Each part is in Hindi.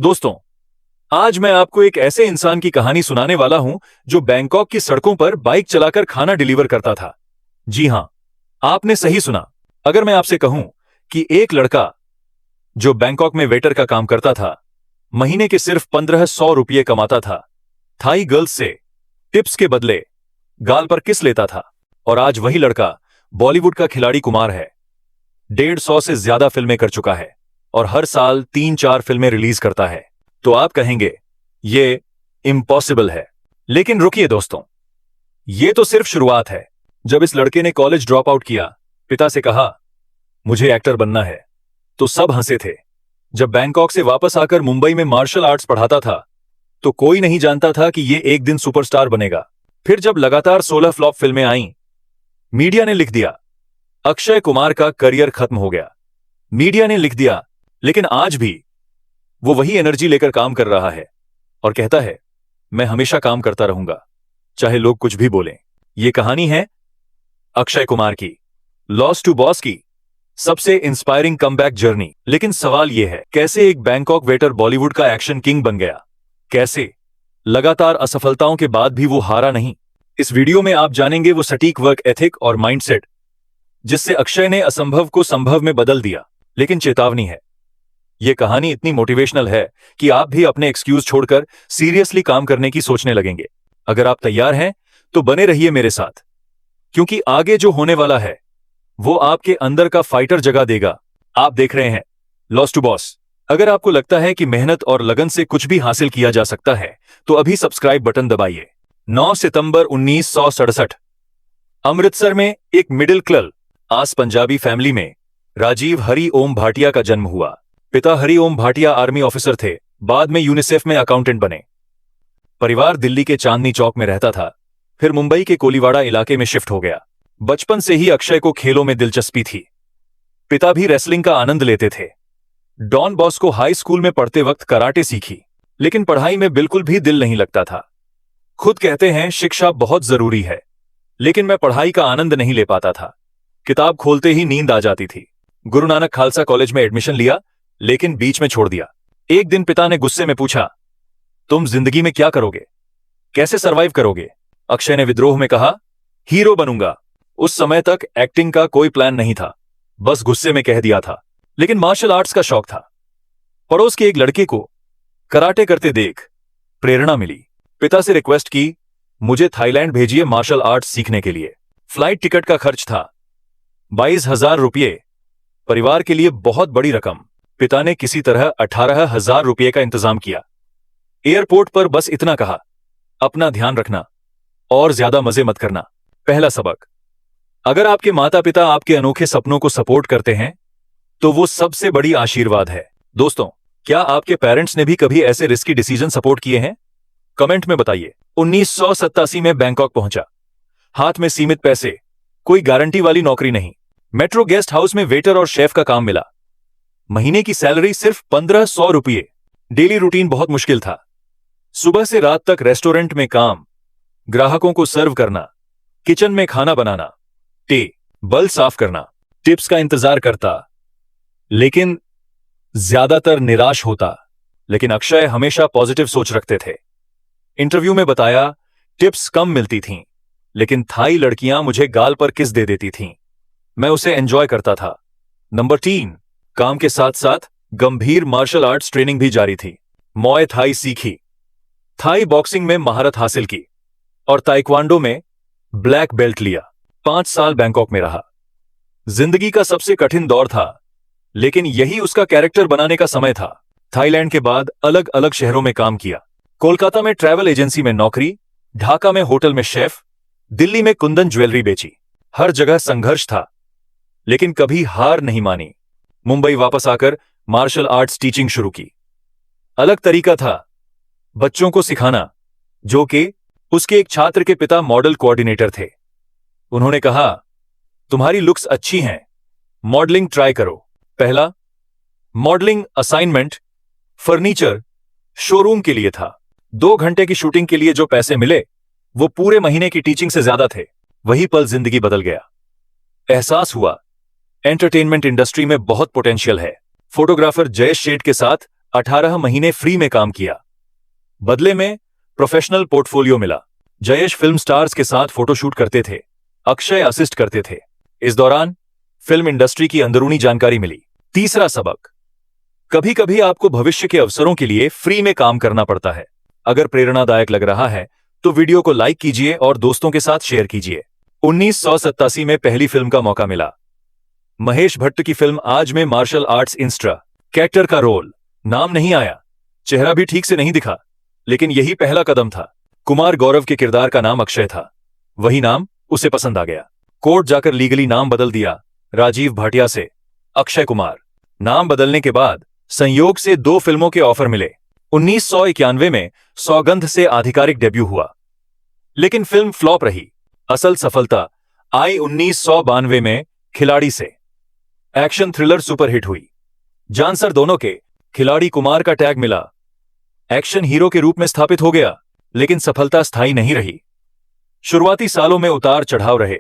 दोस्तों, आज मैं आपको एक ऐसे इंसान की कहानी सुनाने वाला हूं जो बैंकॉक की सड़कों पर बाइक चलाकर खाना डिलीवर करता था। जी हां, आपने सही सुना। अगर मैं आपसे कहूं कि एक लड़का जो बैंकॉक में वेटर का काम करता था, महीने के सिर्फ 1500 रुपये कमाता था, थाई गर्ल्स से टिप्स के बदले गाल पर किस लेता था, और आज वही लड़का बॉलीवुड का खिलाड़ी कुमार है। 150 से ज्यादा फिल्में कर चुका है और हर साल 3-4 फिल्में रिलीज करता है। तो आप कहेंगे ये इम्पॉसिबल है, लेकिन रुकिए दोस्तों, ये तो सिर्फ शुरुआत है। जब इस लड़के ने कॉलेज ड्रॉप आउट किया, पिता से कहा मुझे एक्टर बनना है, तो सब हंसे थे। जब बैंकॉक से वापस आकर मुंबई में मार्शल आर्ट्स पढ़ाता था, तो कोई नहीं जानता था कि ये एक दिन सुपरस्टार बनेगा। फिर जब लगातार 16 फ्लॉप फिल्में आईं, मीडिया ने लिख दिया अक्षय कुमार का करियर खत्म हो गया। मीडिया ने लिख दिया, लेकिन आज भी वो वही एनर्जी लेकर काम कर रहा है और कहता है मैं हमेशा काम करता रहूंगा, चाहे लोग कुछ भी बोलें। ये कहानी है अक्षय कुमार की, लॉस टू बॉस की सबसे इंस्पायरिंग कमबैक जर्नी। लेकिन सवाल यह है, कैसे एक बैंकॉक वेटर बॉलीवुड का एक्शन किंग बन गया? कैसे लगातार असफलताओं के बाद भी वो हारा नहीं? इस वीडियो में आप जानेंगे वो सटीक वर्क एथिक और माइंडसेट जिससे अक्षय ने असंभव को संभव में बदल दिया। लेकिन चेतावनी है, यह कहानी इतनी मोटिवेशनल है कि आप भी अपने एक्सक्यूज छोड़कर सीरियसली काम करने की सोचने लगेंगे। अगर आप तैयार हैं तो बने रहिए मेरे साथ, क्योंकि आगे जो होने वाला है वो आपके अंदर का फाइटर जगा देगा। आप देख रहे हैं लॉस टू बॉस। अगर आपको लगता है कि मेहनत और लगन से कुछ भी हासिल किया जा सकता है, तो अभी सब्सक्राइब बटन दबाइए। 9 सितंबर 1967 अमृतसर में एक मिडिल क्लास पंजाबी फैमिली में राजीव हरि ओम भाटिया का जन्म हुआ। पिता हरि ओम भाटिया आर्मी ऑफिसर थे, बाद में यूनिसेफ में अकाउंटेंट बने। परिवार दिल्ली के चांदनी चौक में रहता था, फिर मुंबई के कोलीवाड़ा इलाके में शिफ्ट हो गया। बचपन से ही अक्षय को खेलों में दिलचस्पी थी। पिता भी रेसलिंग का आनंद लेते थे। डॉन बॉस्को हाई स्कूल में पढ़ते वक्त कराटे सीखी, लेकिन पढ़ाई में बिल्कुल भी दिल नहीं लगता था। खुद कहते हैं शिक्षा बहुत जरूरी है, लेकिन मैं पढ़ाई का आनंद नहीं ले पाता था। किताब खोलते ही नींद आ जाती थी। गुरु नानक खालसा कॉलेज में एडमिशन लिया, लेकिन बीच में छोड़ दिया। एक दिन पिता ने गुस्से में पूछा, तुम जिंदगी में क्या करोगे, कैसे सरवाइव करोगे? अक्षय ने विद्रोह में कहा, हीरो बनूंगा। उस समय तक एक्टिंग का कोई प्लान नहीं था, बस गुस्से में कह दिया था। लेकिन मार्शल आर्ट्स का शौक था। पड़ोस के एक लड़के को कराटे करते देख प्रेरणा मिली। पिता से रिक्वेस्ट की, मुझे थाईलैंड भेजिए मार्शल आर्ट्स सीखने के लिए। फ्लाइट टिकट का खर्च था 22,000 रुपये, परिवार के लिए बहुत बड़ी रकम। पिता ने किसी तरह 18,000 रुपये का इंतजाम किया। एयरपोर्ट पर बस इतना कहा, अपना ध्यान रखना और ज्यादा मजे मत करना। पहला सबक, अगर आपके माता पिता आपके अनोखे सपनों को सपोर्ट करते हैं तो वो सबसे बड़ी आशीर्वाद है। दोस्तों, क्या आपके पेरेंट्स ने भी कभी ऐसे रिस्की डिसीजन सपोर्ट किए हैं? कमेंट में बताइए। 1987 में बैंकॉक पहुंचा। हाथ में सीमित पैसे, कोई गारंटी वाली नौकरी नहीं। मेट्रो गेस्ट हाउस में वेटर और शेफ का काम मिला। महीने की सैलरी सिर्फ 1500 रुपये। डेली रूटीन बहुत मुश्किल था। सुबह से रात तक रेस्टोरेंट में काम, ग्राहकों को सर्व करना, किचन में खाना बनाना, टेबल साफ करना, टिप्स का इंतजार करता, लेकिन ज्यादातर निराश होता। लेकिन अक्षय हमेशा पॉजिटिव सोच रखते थे। इंटरव्यू में बताया, टिप्स कम मिलती थीं, लेकिन थाई लड़कियां मुझे गाल पर किस दे देती थीं। मैं उसे एंजॉय करता था। नंबर 3, काम के साथ साथ गंभीर मार्शल आर्ट्स ट्रेनिंग भी जारी थी। मॉय थाई सीखी, थाई बॉक्सिंग में महारत हासिल की और ताइक्वांडो में ब्लैक बेल्ट लिया। 5 साल बैंकॉक में रहा। जिंदगी का सबसे कठिन दौर था, लेकिन यही उसका कैरेक्टर बनाने का समय था। थाईलैंड के बाद अलग अलग शहरों में काम किया। कोलकाता में ट्रैवल एजेंसी में नौकरी, ढाका में होटल में शेफ, दिल्ली में कुंदन ज्वेलरी बेची। हर जगह संघर्ष था, लेकिन कभी हार नहीं मानी। मुंबई वापस आकर मार्शल आर्ट्स टीचिंग शुरू की। अलग तरीका था, बच्चों को सिखाना, जो कि उसके एक छात्र के पिता मॉडल कोऑर्डिनेटर थे। उन्होंने कहा, तुम्हारी लुक्स अच्छी हैं, मॉडलिंग ट्राई करो। पहला मॉडलिंग असाइनमेंट फर्नीचर शोरूम के लिए था। 2 घंटे की शूटिंग के लिए जो पैसे मिले, वो पूरे महीने की टीचिंग से ज्यादा थे। वही पल जिंदगी बदल गया। एहसास हुआ, एंटरटेनमेंट इंडस्ट्री में बहुत पोटेंशियल है। फोटोग्राफर जयेश शेठ के साथ 18 महीने फ्री में काम किया। बदले में प्रोफेशनल पोर्टफोलियो मिला। जयेश फिल्म स्टार्स के साथ फोटोशूट करते थे, अक्षय असिस्ट करते थे। इस दौरान फिल्म इंडस्ट्री की अंदरूनी जानकारी मिली। तीसरा सबक, कभी कभी आपको भविष्य के अवसरों के लिए फ्री में काम करना पड़ता है। अगर प्रेरणादायक लग रहा है तो वीडियो को लाइक कीजिए और दोस्तों के साथ शेयर कीजिए। 1987 में पहली फिल्म का मौका मिला। महेश भट्ट की फिल्म आज में मार्शल आर्ट्स इंस्ट्रक्टर का रोल। नाम नहीं आया, चेहरा भी ठीक से नहीं दिखा, लेकिन यही पहला कदम था। कुमार गौरव के किरदार का नाम अक्षय था। वही नाम उसे पसंद आ गया। कोर्ट जाकर लीगली नाम बदल दिया, राजीव भाटिया से अक्षय कुमार। नाम बदलने के बाद संयोग से 2 फिल्मों के ऑफर मिले। 1991 में सौगंध से आधिकारिक डेब्यू हुआ, लेकिन फिल्म फ्लॉप रही। असल सफलता आई 1992 में खिलाड़ी से। एक्शन थ्रिलर सुपरहिट हुई। जानसर दोनों के खिलाड़ी कुमार का टैग मिला। एक्शन हीरो के रूप में स्थापित हो गया, लेकिन सफलता स्थायी नहीं रही। शुरुआती सालों में उतार चढ़ाव रहे।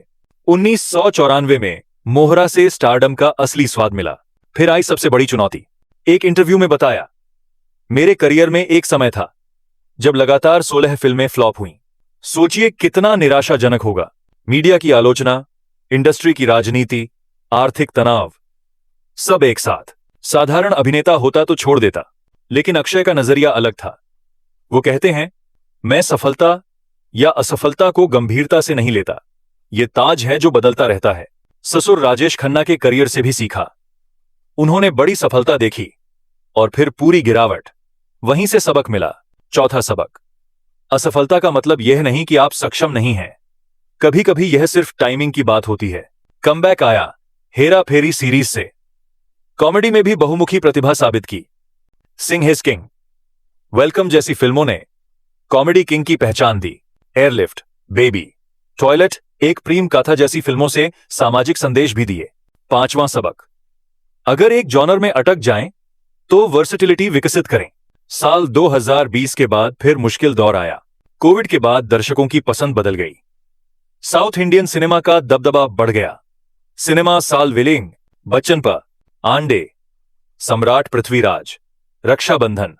1994 में मोहरा से स्टारडम का असली स्वाद मिला। फिर आई सबसे बड़ी चुनौती। एक इंटरव्यू में बताया, मेरे करियर में एक समय था जब लगातार 16 फिल्में फ्लॉप हुईं। सोचिए कितना निराशाजनक होगा। मीडिया की आलोचना, इंडस्ट्री की राजनीति, आर्थिक तनाव, सब एक साथ। साधारण अभिनेता होता तो छोड़ देता, लेकिन अक्षय का नजरिया अलग था। वो कहते हैं, मैं सफलता या असफलता को गंभीरता से नहीं लेता, ये ताज है जो बदलता रहता है। ससुर राजेश खन्ना के करियर से भी सीखा। उन्होंने बड़ी सफलता देखी और फिर पूरी गिरावट। वहीं से सबक मिला। चौथा सबक, असफलता का मतलब यह नहीं कि आप सक्षम नहीं हैं। कभी कभी यह सिर्फ टाइमिंग की बात होती है। कमबैक आया हेरा फेरी सीरीज से। कॉमेडी में भी बहुमुखी प्रतिभा साबित की। सिंह इज किंग, वेलकम जैसी फिल्मों ने कॉमेडी किंग की पहचान दी। एयरलिफ्ट, बेबी, टॉयलेट, एक प्रेम कथा जैसी फिल्मों से सामाजिक संदेश भी दिए। पांचवां सबक, अगर एक जॉनर में अटक जाएं तो वर्सेटिलिटी विकसित करें। साल 2020 के बाद फिर मुश्किल दौर आया। कोविड के बाद दर्शकों की पसंद बदल गई। साउथ इंडियन सिनेमा का दबदबा बढ़ गया। सिनेमा साल विलिंग, बच्चनपा, आंडे, सम्राट पृथ्वीराज, रक्षाबंधन,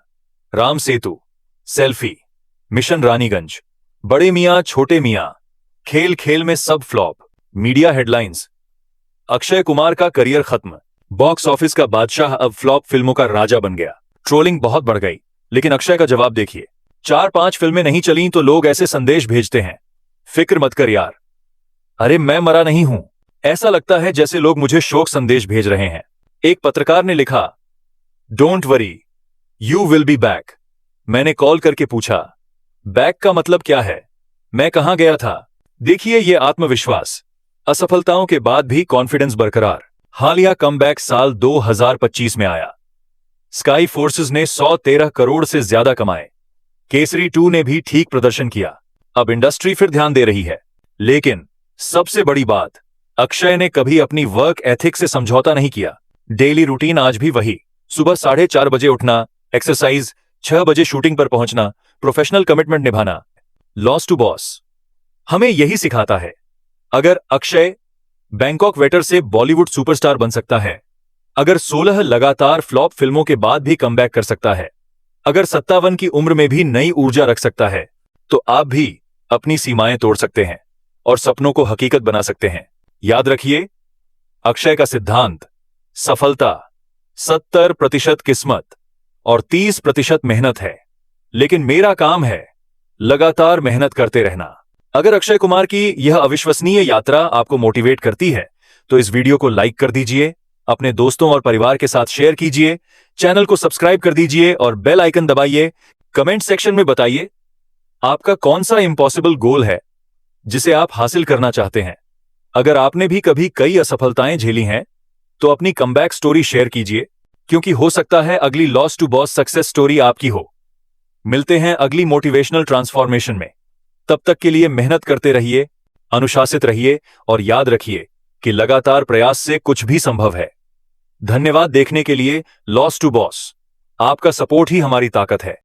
राम सेतु, सेल्फी, मिशन रानीगंज, बड़े मियां छोटे मियां, खेल खेल में सब flop. Media headlines, Akshay Kumar का करियर खत्म। बॉक्स ऑफिस का बादशाह अब फ्लॉप फिल्मों का राजा बन गया। ट्रोलिंग बहुत बढ़ गई, लेकिन अक्षय का जवाब देखिए। 4-5 फिल्में नहीं चलीं तो लोग ऐसे संदेश भेजते हैं, फिक्र मत कर यार, अरे मैं मरा नहीं हूं। ऐसा लगता है जैसे लोग मुझे शोक संदेश भेज रहे हैं। एक पत्रकार ने लिखा, don't worry, you will be back. मैंने कॉल करके पूछा, बैक का मतलब क्या है? मैं कहां गया था? देखिए ये आत्मविश्वास, असफलताओं के बाद भी कॉन्फिडेंस बरकरार। हालिया कमबैक साल 2025 में आया। स्काई फोर्सेस ने 113 करोड़ से ज्यादा कमाए। केसरी 2 ने भी ठीक प्रदर्शन किया। अब इंडस्ट्री फिर ध्यान दे रही है। लेकिन सबसे बड़ी बात, अक्षय ने कभी अपनी वर्क एथिक से समझौता नहीं किया। डेली रूटीन आज भी वही, सुबह 4:30 बजे उठना, एक्सरसाइज, 6 बजे शूटिंग पर पहुंचना, प्रोफेशनल कमिटमेंट निभाना। लॉस टू बॉस हमें यही सिखाता है। अगर अक्षय बैंकॉक वेटर से बॉलीवुड सुपरस्टार बन सकता है, अगर 16 लगातार फ्लॉप फिल्मों के बाद भी कमबैक कर सकता है, अगर 57 की उम्र में भी नई ऊर्जा रख सकता है, तो आप भी अपनी सीमाएं तोड़ सकते हैं और सपनों को हकीकत बना सकते हैं। याद रखिए, अक्षय का सिद्धांत, सफलता 70% किस्मत और 30% मेहनत है, लेकिन मेरा काम है लगातार मेहनत करते रहना। अगर अक्षय कुमार की यह अविश्वसनीय यात्रा आपको मोटिवेट करती है तो इस वीडियो को लाइक कर दीजिए, अपने दोस्तों और परिवार के साथ शेयर कीजिए, चैनल को सब्सक्राइब कर दीजिए और बेल आइकन दबाइए। कमेंट सेक्शन में बताइए आपका कौन सा इम्पॉसिबल गोल है जिसे आप हासिल करना चाहते हैं। अगर आपने भी कभी कई असफलताएं झेली हैं तो अपनी कमबैक स्टोरी शेयर कीजिए, क्योंकि हो सकता है अगली loss to boss success story आपकी हो। मिलते हैं अगली मोटिवेशनल ट्रांसफॉर्मेशन में। तब तक के लिए मेहनत करते रहिए, अनुशासित रहिए और याद रखिए कि लगातार प्रयास से कुछ भी संभव है। धन्यवाद देखने के लिए लॉस टू बॉस। आपका सपोर्ट ही हमारी ताकत है।